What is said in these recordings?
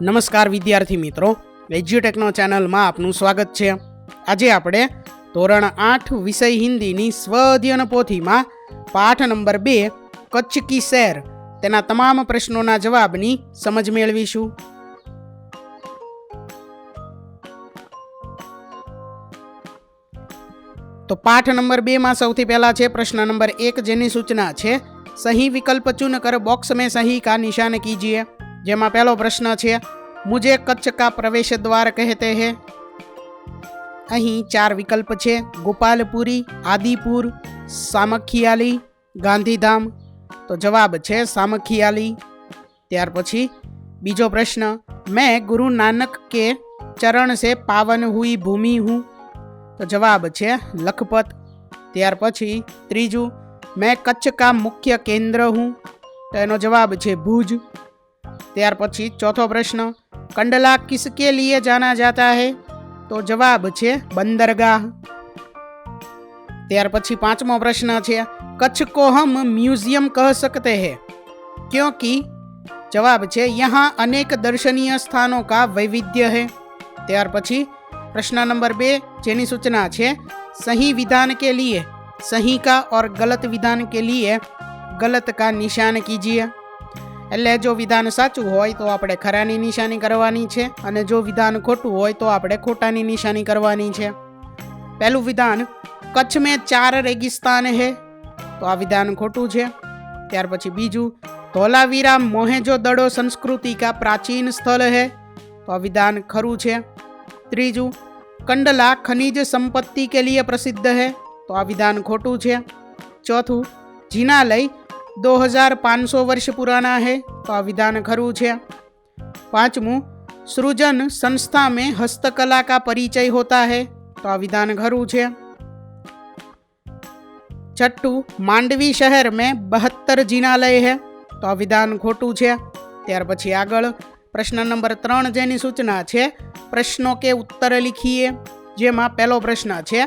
નમસ્કાર વિદ્યાર્થી મિત્રો, એજ્યુટેકનો ચેનલમાં આપનું સ્વાગત છે। આજે આપણે ધોરણ 8 વિષય હિન્દીની સ્વ અધ્યયન પોથીમાં પાઠ નંબર 2 કચ્છ કી સૈર તેના તમામ પ્રશ્નોના જવાબની સમજ મેળવીશું। તો પાઠ નંબર 2 માં સૌથી પહેલા છે પ્રશ્ન નંબર 1, જેની સૂચના છે સही विकल्प चुनकर बॉक्स में सही का निशान कीजिए। જેમાં પહેલો પ્રશ્ન છે મુझे कच्छ का प्रवेश द्वार कहते हैं। અહીં 4 વિકલ્પ છે ગોપાલપુરી, આદિપુર, સામખિયાલી, ગાંધીધામ। તો જવાબ છે સામખિયાલી। ત્યાર પછી બીજો પ્રશ્ન मैं गुरु नानक के चरण से पावन हुई भूमि हूँ। तो जवाब છે લખપત। ત્યાર પછી ત્રીજું मैं कच्छ का मुख्य केंद्र हूँ। तो એનો જવાબ છે ભુજ। ત્યાર પછી ચોથો પ્રશ્ન કંડલા किसके लिए जाना जाता है। तो જવાબ છે बंदरगाह। ત્યાર પછી પાંચમો પ્રશ્ન છે कच्छ को हम म्यूजियम कह सकते हैं क्योंकि जवाब છે यहाँ अनेक दर्शनीय स्थानों का वैविध्य है। ત્યાર પછી प्रश्न नंबर 2, જેની सूचना છે सही विधान के लिए सही का और गलत विधान के लिए गलत का निशान कीजिए। એટલે જો વિધાન સાચું હોય તો આપણે ખરાની નિશાની કરવાની છે અને જો વિધાન ખોટું હોય તો આપણે ખોટાની નિશાની કરવાની છે। પહેલું વિધાન કચ્છ में 4 रेगिस्तान है। તો આ વિધાન ખોટું છે। ત્યાર પછી બીજું ધોલાવીરા મોહેંજો-દડો संस्कृति का प्राचीन स्थल है। તો આ વિધાન ખરું છે। ત્રીજું કંડલા खनिज संपत्ति के लिए प्रसिद्ध है। तो आ विधान खोटू है। चौथू जिनालय 2500 वर्ष पुराना है। तो आ विधान खरू है। पांचमू सृजन संस्था में हस्तकला का परिचय होता है। तो आ विधान खरू है। छठू मांडवी शहर में 72 जिनालय है। तो आ विधान खोटू है। त्यार पछी आगळ प्रश्न नंबर 3, जेनी सूचना है प्रश्नों के उत्तर लिखिए। जेमा पहलो प्रश्न है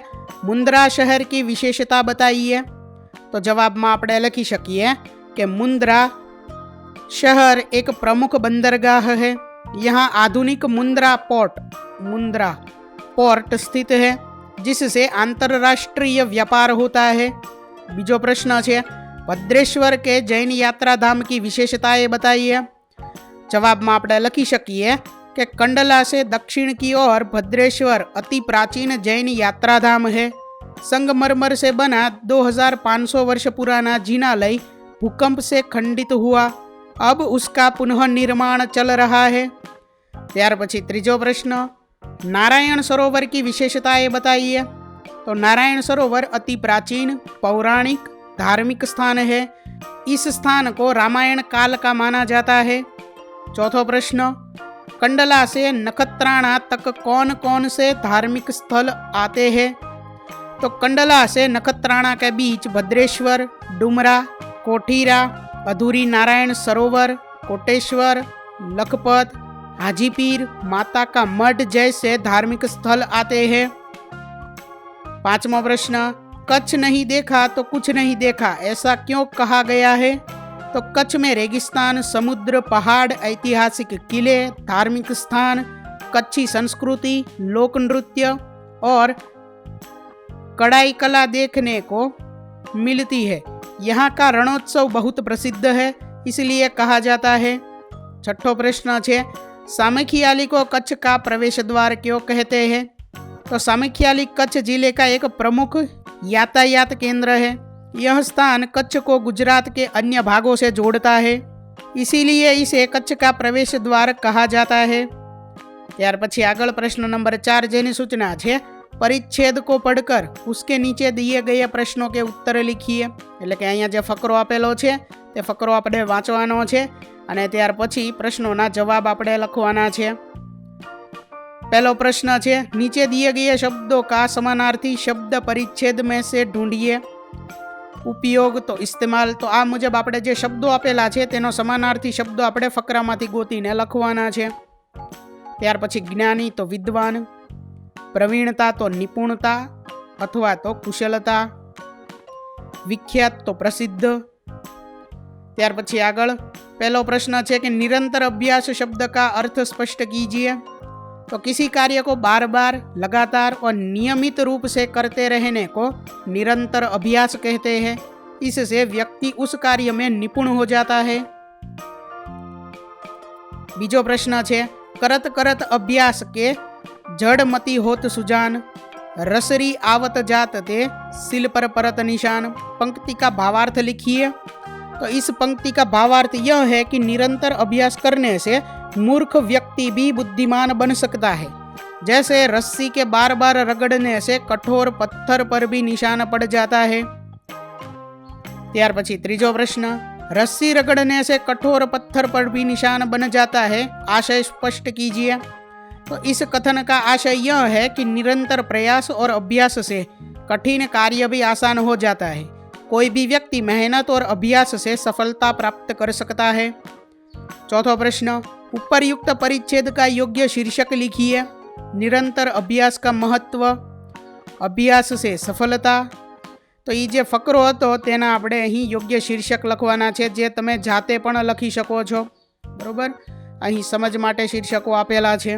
मुंद्रा शहर की विशेषता बताइए। तो जवाब में આપણે લખી શકીએ કે मुंद्रा शहर एक प्रमुख बंदरगाह है। यहाँ आधुनिक मुंद्रा पोर्ट स्थित है जिससे अंतरराष्ट्रीय व्यापार होता है। बीजो प्रश्न है भद्रेश्वर के जैन यात्रा धाम की विशेषताएं बताइए। जवाब में આપણે લખી શકીએ कि कंडला से दक्षिण की ओर भद्रेश्वर अति प्राचीन जैन यात्रा धाम है। संगमरमर से बना 2500 वर्ष पुराना जिनालय भूकंप से खंडित हुआ, अब उसका पुनः निर्माण चल रहा है। त्यार पछी त्रीजो प्रश्न नारायण सरोवर की विशेषताएं बताइए। तो नारायण सरोवर अति प्राचीन पौराणिक धार्मिक स्थान है। इस स्थान को रामायण काल का माना जाता है। चौथो प्रश्न कंडला से नखत्राणा तक कौन कौन से धार्मिक स्थल आते हैं। तो कंडला से नखत्राणा के बीच भद्रेश्वर, डुमरा, कोठीरा, अधूरी नारायण सरोवर, कोटेश्वर, लखपत, हाजीपीर, माता का मठ जैसे धार्मिक स्थल आते हैं। पांचवा प्रश्न कच्छ नहीं देखा तो कुछ नहीं देखा, ऐसा क्यों कहा गया है। तो कच्छ में रेगिस्तान, समुद्र, पहाड़, ऐतिहासिक किले, धार्मिक स्थान, कच्छी संस्कृति, लोक नृत्य और कढ़ाई कला देखने को मिलती है। यहाँ का रणोत्सव बहुत प्रसिद्ध है, इसलिए कहा जाता है। छठो प्रश्न है सामखियाली को कच्छ का प्रवेश द्वार क्यों कहते हैं। तो सामखियाली कच्छ जिले का एक प्रमुख यातायात केंद्र है। यह स्थान कच्छ को गुजरात के अन्य भागों से जोड़ता है, इसीलिए इसे कच्छ का प्रवेश द्वार कहा जाता है। त्यार पछी आगळ प्रश्न नंबर 4, जेनी सूचना है परिच्छेद को पढ़कर उसके नीचे दिए गए प्रश्नों के उत्तर लिखिए। એટલે કે અહીંયા જે ફકરો આપેલો છે તે ફકરો આપણે વાંચવાનો છે અને ત્યાર પછી પ્રશ્નોના જવાબ આપણે લખવાના છે। पहलो प्रश्न है नीचे दिए गए शब्दों का समानार्थी शब्द परिच्छेद में से ढूंढिए। उपयोग तो इस्तेमाल। तो आ मुजब આપણે જે શબ્દો આપેલા છે તેનો સમાનાર્થી શબ્દો આપણે ફકરામાંથી ગોતીને લખવાના છે। ત્યાર પછી જ્ઞાની તો વિદ્વાન, પ્રવીણતા તો નિપુણતા અથવા તો કુશળતા, વિખ્યાત તો પ્રસિદ્ધ। ત્યાર પછી આગળ पहलो प्रश्न है कि निरंतर अभ्यास शब्द का अर्थ स्पष्ट कीजिए। तो किसी कार्य को बार बार लगातार और नियमित रूप से करते रहने को निरंतर अभ्यास कहते हैं। इससे व्यक्ति उस कार्य में निपुण हो जाता है। बीजो प्रश्न है करत करत अभ्यास के जड़मती होत सुजान, रसरी आवत जात ते सिल पर परत निशान। पंक्ति का भावार्थ लिखिए। तो इस पंक्ति का भावार्थ यह है कि निरंतर अभ्यास करने से मूर्ख व्यक्ति भी बुद्धिमान बन सकता है। जैसे रस्सी के बार बार रगड़ने से कठोर पत्थर पर भी निशान पड़ जाता है। त्यार पछी त्रीजो प्रश्न, रस्सी रगड़ने से कठोर पत्थर पर भी निशान बन जाता है, आशय स्पष्ट कीजिए। तो इस कथन का आशय यह है कि निरंतर प्रयास और अभ्यास से कठिन कार्य भी आसान हो जाता है। कोई भी व्यक्ति मेहनत और अभ्यास से सफलता प्राप्त कर सकता है। चौथा प्रश्न, उपरयुक्त परिच्छेद का योग्य शीर्षक लिखिए। निरंतर अभ्यास का महत्व, अभ्यास से सफलता। तो ये जे फकरो हतो तेना आपणे અહીં યોગ્ય શીર્ષક લખવાના છે, જે તમે જાતે પણ લખી શકો છો। બરોબર, અહીં સમજ માટે શીર્ષકો આપેલા છે।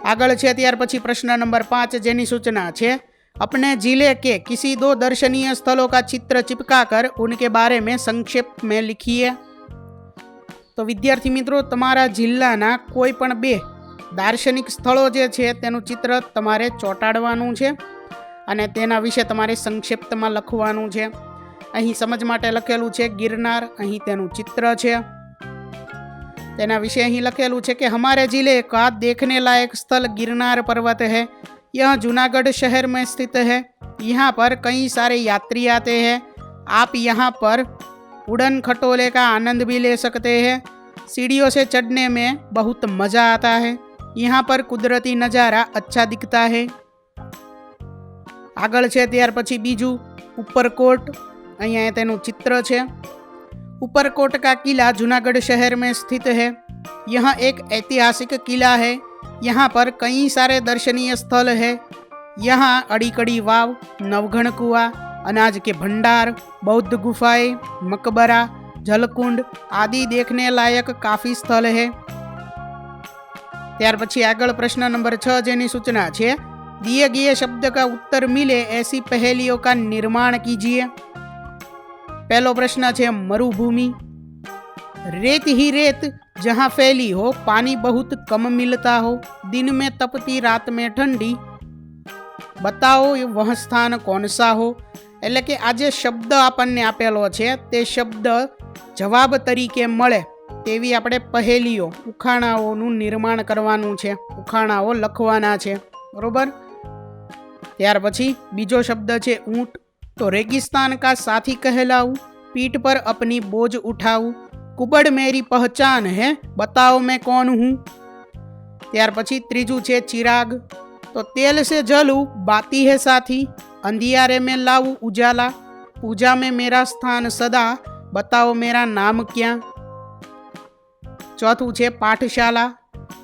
આગળ છે ત્યાર પછી પ્રશ્ન નંબર 5 જેની સૂચના છે अपने जिले के किसी 2 दर्शनीय स्थलों का चित्र चिपकाकर उनके बारे में संक्षेप में लिखिए। तो विद्यार्थी मित्रों, तमारा जिल्लाना कोई पण 2 दार्शनिक स्थलों जे छे तेनुं चित्र तमारे ચોંટાડવાનું છે અને તેના વિશે તમારે સંક્ષિપ્તમાં લખવાનું છે। અહીં સમજ માટે લખેલું છે गिरनार, અહીં તેનું चित्र છે। તેના વિશે અહીં લખેલું છે કે हमारे जिले का देखने लायक स्थल गिरनार पर्वत है। यह जूनागढ़ शहर में स्थित है। यहाँ पर कई सारे यात्री आते हैं। आप यहाँ पर उड़न खटोले का आनंद भी ले सकते हैं। सीढ़ियों से चढ़ने में बहुत मज़ा आता है। यहाँ पर कुदरती नज़ारा अच्छा दिखता है। आगळ छे त्यार पछी बीजू उपरकोट, अहींया तेनुं चित्र छे। उपरकोट का किला जूनागढ़ शहर में स्थित है। यह एक ऐतिहासिक किला है। यहाँ पर कई सारे दर्शनीय स्थल है। यहाँ अड़ीकड़ी वाव, नवघण कुआ, अनाज के भंडार, बौद्ध गुफाएं, मकबरा, जलकुंड आदि देखने लायक काफ़ी स्थल है। त्यार पछी आगळ प्रश्न नंबर 6 जेनी सूचना छे दिए गए शब्द का उत्तर मिले ऐसी पहेलियों का निर्माण कीजिए। पहलो प्रश्न है मरुभूमि। रेत ही रेत जहाँ फैली हो, पानी बहुत कम मिलता हो, दिन में तपती रात में ठंडी, बताओ वह स्थान कौन सा हो। એટલે કે આ જે શબ્દ આપણને આપેલો છે તે શબ્દ જવાબ તરીકે મળે તેવી આપણે પહેલીઓ ઉખાણાઓનું નિર્માણ કરવાનું છે, ઉખાણાઓ લખવાના છે। બરોબર। ત્યાર પછી બીજો શબ્દ છે ઊંટ। તો रेगिस्तान का साथी कहलाऊं, पीठ पर अपनी बोझ उठाऊं, कुबड़ मेरी पहचान है, बताओ मैं कौन हूँ। त्यार पछी त्रीजू छे चिराग। तो तेल से जलूं, बाती है साथी, अंधियारे में लाऊं उजाला, पूजा में मेरा स्थान सदा, बताओ मेरा नाम क्या। चौथू छे पाठशाला।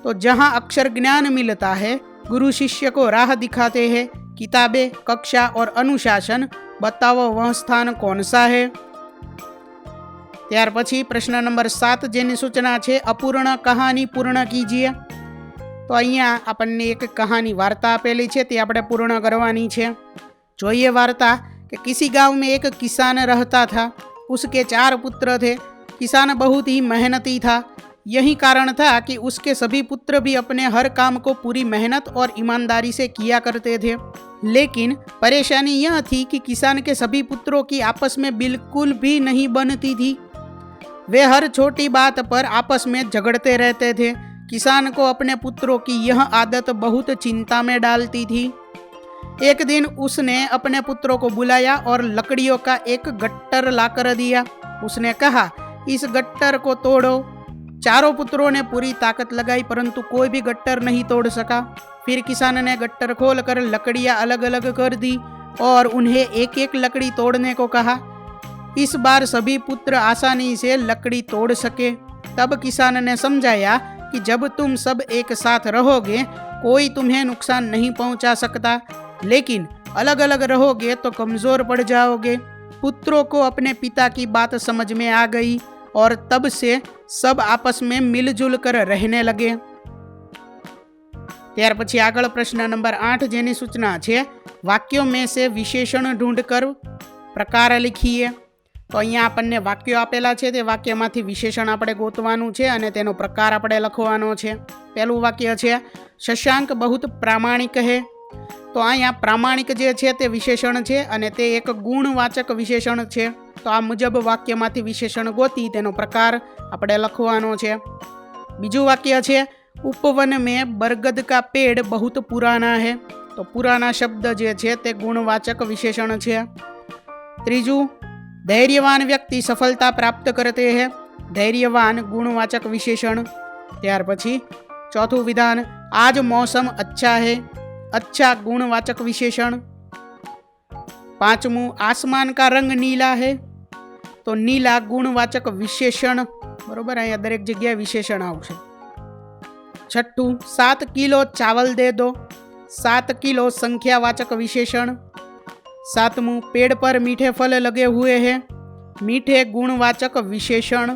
तो जहाँ अक्षर ज्ञान मिलता है, गुरु शिष्य को राह दिखाते हैं, किताबें, कक्षा और अनुशासन, बताओ वह स्थान कौन सा है। त्यार पछी प्रश्न नंबर 7 जेनी सूचना है अपूर्ण कहानी पूर्ण कीजिए। तो अहींया आपने एक कहानी वार्ता आपेली है, ते आपणे पूर्ण करवानी है। जोईए वार्ता कि किसी गांव में एक किसान रहता था। उसके 4 पुत्र थे। किसान बहुत ही मेहनती था। यही कारण था कि उसके सभी पुत्र भी अपने हर काम को पूरी मेहनत और ईमानदारी से किया करते थे। लेकिन परेशानी यह थी कि किसान के सभी पुत्रों की आपस में बिल्कुल भी नहीं बनती थी। वे हर छोटी बात पर आपस में झगड़ते रहते थे। किसान को अपने पुत्रों की यह आदत बहुत चिंता में डालती थी। एक दिन उसने अपने पुत्रों को बुलाया और लकड़ियों का एक गट्टर लाकर दिया। उसने कहा, इस गट्टर को तोड़ो। चारों पुत्रों ने पूरी ताकत लगाई, परंतु कोई भी गट्टर नहीं तोड़ सका। फिर किसान ने गट्टर खोलकर लकड़ियां अलग अलग कर दी और उन्हें एक एक लकड़ी तोड़ने को कहा। इस बार सभी पुत्र आसानी से लकड़ी तोड़ सके। तब किसान ने समझाया कि जब तुम सब एक साथ रहोगे, कोई तुम्हें नुकसान नहीं पहुंचा सकता, लेकिन अलग अलग रहोगे तो कमजोर पड़ जाओगे। पुत्रों को अपने पिता की बात समझ में आ गई। और तब से सब आपस में मिलजुल कर रहने लगे। ત્યાર પછી આગળ પ્રશ્ન નંબર 8 જેની સૂચના છે વાક્યો में से विशेषण ढूंढकर પ્રકાર लिखिए। તો અહીંયા આપણને વાક્યો આપેલા છે, તે વાક્યમાંથી વિશેષણ આપણે ગોતવાનું છે અને તેનો પ્રકાર આપણે લખવાનો છે। પહેલું વાક્ય છે શશાંક बहुत प्रामाणिक है। તો અહીંયા પ્રામાણિક જે છે તે વિશેષણ છે અને તે એક ગુણવાચક વિશેષણ છે। તો આ મુજબ વાક્યમાંથી વિશેષણ ગોતી તેનો પ્રકાર આપણે લખવાનો છે। બીજું વાક્ય છે उपवन में बरगद का पेड़ बहुत पुराना है। तो पुराना शब्द जे छे ते गुणवाचक विशेषण छे। त्रीजू धैर्यवान व्यक्ति सफलता प्राप्त करते हैं। धैर्यवान गुणवाचक विशेषण। त्यार पछी चौथुं विधान आज मौसम अच्छा है। अच्छा गुणवाचक विशेषण। पांचमू आसमान का रंग नीला है। तो नीला गुणवाचक विशेषण। बरोबर, अहींया दरेक जग्याए विशेषण आवशे। छठू 7 किलो चावल दे दो। 7 किलो संख्यावाचक विशेषण। सातमू पेड़ पर मीठे फल लगे हुए हैं। मीठे गुणवाचक विशेषण।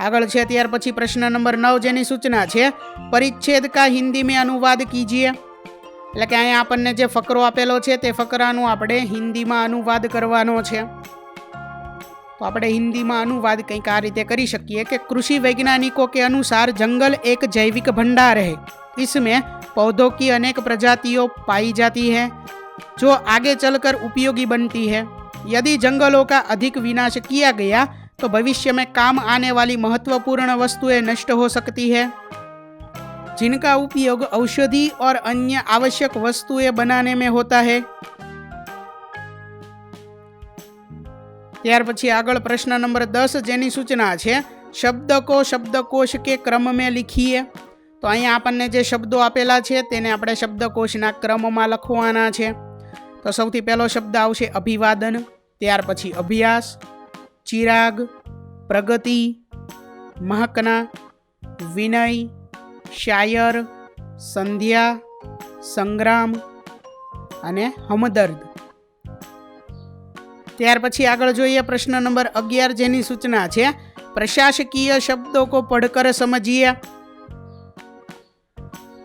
आगळ छे त्यार पछी प्रश्न नंबर 9 जेनी सूचना छे परिच्छेद का हिंदी में अनुवाद कीजिए। એટલે કે અહીંયા આપણને જે ફકરો આપેલો છે તે ફકરાનું આપણે હિન્દીમાં अनुवाद કરવાનો છે। तो આપણે हिंदीમાં अनुवाद કંઈક આ રીતે કરી શકીએ कि कृषि वैज्ञानिकों के अनुसार जंगल एक जैविक भंडार है। इसमें पौधों की अनेक प्रजातियों पाई जाती है जो आगे चलकर उपयोगी बनती है। यदि जंगलों का अधिक विनाश किया गया तो भविष्य में काम आने वाली महत्वपूर्ण वस्तुएं नष्ट हो सकती है जिनका उपयोग औषधि और अन्य आवश्यक वस्तुएं बनाने में होता है। ત્યાર પછી આગળ પ્રશ્ન નંબર 10 જેની સૂચના છે શબ્દકોશ કે ક્રમ में लिखिए। તો અહીંયા આપણને જે શબ્દો આપેલા છે તેને આપણે શબ્દકોશના ક્રમમાં લખવાના છે। તો સૌથી પહેલો શબ્દ આવશે અભિવાદન, ત્યાર પછી અભ્યાસ, ચિરાગ, પ્રગતિ, મહકના, વિનય, શાયર, સંધ્યા, સંગ્રામ અને હમદર્દ। ત્યાર પછી આગળ જોઈએ પ્રશ્ન નંબર 11 જેની સૂચના છે પ્રશાસकीय शब्दों को पढ़कर समझिए।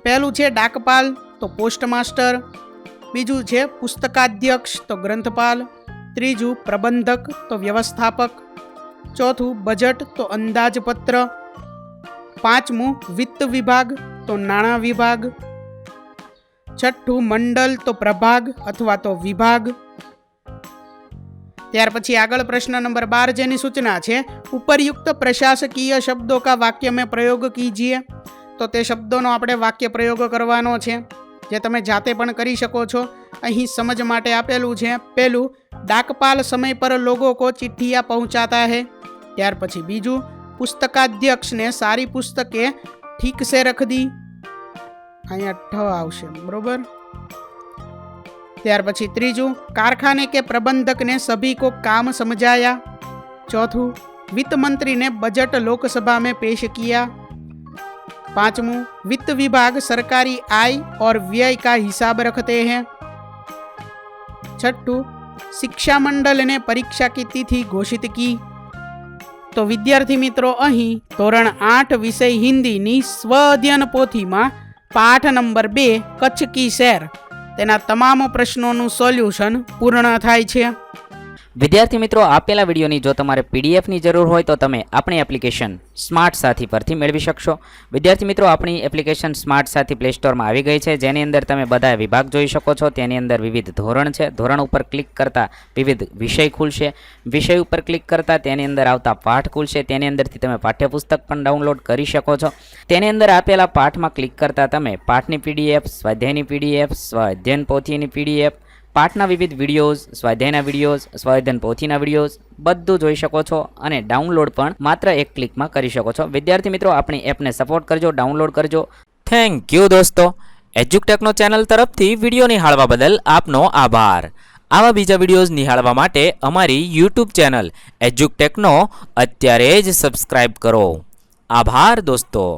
पहलू છે डाकपाल तो पोस्टमास्टर, बीजू છે पुस्तकाध्यक्ष तो ग्रंथपाल, त्रीजू प्रबंधक तो व्यवस्थापक, चौथू बजट तो अंदाजपत्र, पांचमू वित्त विभाग तो नाणा विभाग, छठू मंडल तो प्रभाग अथवा तो विभाग। ત્યાર પછી આગળ પ્રશ્ન નંબર 12 જેની સૂચના છે ઉપરયુક્ત પ્રશાસकीय शब्दों का वाक्य में प्रयोग कीजिए। તો તે શબ્દોનો આપણે વાક્ય પ્રયોગ કરવાનો છે જે તમે જાતે પણ કરી શકો છો। અહીં સમજ માટે આપેલું છે પહેલું डाकपाल समय पर लोगों को चिट्ठियाँ पहुँचाता है। ત્યાર પછી બીજું पुस्तकाध्यक्ष ने सारी पुस्तकें ठीक से रख दी। અહીંયા ઠ આવશે, बरोबर। ત્યાર પછી ત્રીજું कारखाने के प्रबंधक ने सभी को काम समझाया। चौथू वित्त मंत्री ने बजट लोकसभा में पेश किया। पांचवू वित्त विभाग सरकारी आय और व्यय का हिसाब रखते हैं। छठू शिक्षा मंडल ने परीक्षा की तिथि घोषित की। तो विद्यार्थी मित्रों अहीं धोरण 8 विषय हिंदी नी स्व अध्ययन पोथी में पाठ नंबर 2 कच्छ की सैर तेना तमाम प्रश्नों सोल्यूशन पूर्ण थाय छे। विद्यार्थी मित्रों आपेला विडियोनी जो तमारे पीडीएफ नी जरूर होय तो तमे अपनी एप्लिकेशन स्मार्ट साथी परथी मेळवी शकशो। विद्यार्थी मित्रों अपनी एप्लिकेशन स्मार्ट साथी प्ले स्टोर में आवी गई है जेनी अंदर तमे बधा विभाग जोई शको छो। तेनी अंदर विविध धोरण छे, धोरण उपर क्लिक करता विविध विषय खुलशे, विषय उपर क्लिक करता तेनी अंदर आवता पाठ खुलशे, तेनी अंदरथी तमे पाठ्यपुस्तक पण डाउनलॉड करी शको छो। तेनी अंदर आपेला पाठ में क्लिक करता तमे पाठनी पीडीएफ, स्वाध्यायनी पीडीएफ, स्वाध्यायन पोथीनी पीडीएफ, पाठना विविध विडियोज, स्वाध्यायना विडियोज, स्वाध्यायन पोथीना विडियोज बधुं जोई शको छो अने डाउनलॉड पण मात्र एक क्लिक में करी शको छो। विद्यार्थी मित्रों अपनी एप ने सपोर्ट करजो, डाउनलॉड करजो। थैंक यू दोस्तों। एज्युकटेकनो चेनल तरफथी विडियो निहाळवा बदल आपनो आभार। आवा बीजा विडियोज निहाळवा माटे अमारी यूट्यूब चेनल एज्युकटेकनो अत्यारे ज सब्सक्राइब करो। आभार दोस्तों।